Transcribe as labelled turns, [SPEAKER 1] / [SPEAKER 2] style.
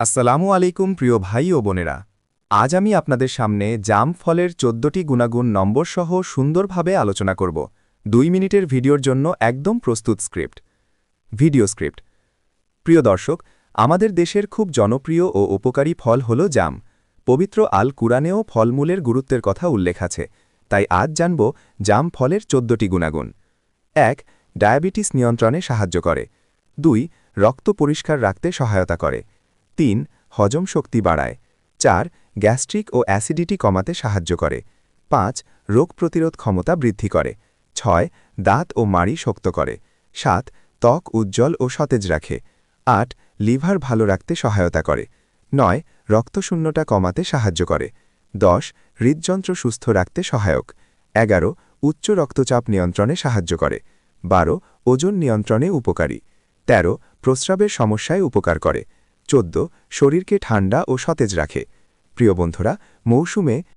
[SPEAKER 1] আসসালামু আলাইকুম প্রিয় ভাই ও বোনেরা। আজ আমি আপনাদের সামনে জাম ফলের ১৪টি গুণাগুণ নম্বর সহ সুন্দরভাবে আলোচনা করব। ২ মিনিটের ভিডিওর জন্য একদম প্রস্তুত স্ক্রিপ্ট। Video script. প্রিয় দর্শক, আমাদের দেশের খুব জনপ্রিয় ও উপকারী ফল হল জাম। পবিত্র আল কুরআনেও ফলমূলের গুরুত্বের কথা উল্লেখ আছে। তাই আজ জানব জাম ফলের ১৪টি গুণাগুণ। ১. ডায়াবেটিস নিয়ন্ত্রণে সাহায্য করে। ২. রক্ত পরিষ্কার রাখতে সহায়তা করে। ৩. হজম শক্তি বাড়ায়। ৪. গ্যাস্ট্রিক ও অ্যাসিডিটি কমাতে সাহায্য করে। ৫. রোগ প্রতিরোধ ক্ষমতা বৃদ্ধি করে। ৬. দাঁত ও মাড়ি শক্ত করে। ৭. ত্বক উজ্জ্বল ও সতেজ রাখে। ৮. লিভার ভালো রাখতে সহায়তা করে। ৯. রক্তশূন্যতা কমাতে সাহায্য করে। ১০. হৃদযন্ত্র সুস্থ রাখতে সহায়ক। ১১. উচ্চ রক্তচাপ নিয়ন্ত্রণে সাহায্য করে। ১২. ওজন নিয়ন্ত্রণে উপকারী। ১৩. প্রস্রাবের সমস্যায় উপকার করে। ১৪. শরীরকে ঠান্ডা ও সতেজ রাখে। প্রিয় বন্ধুরা, মৌসুমে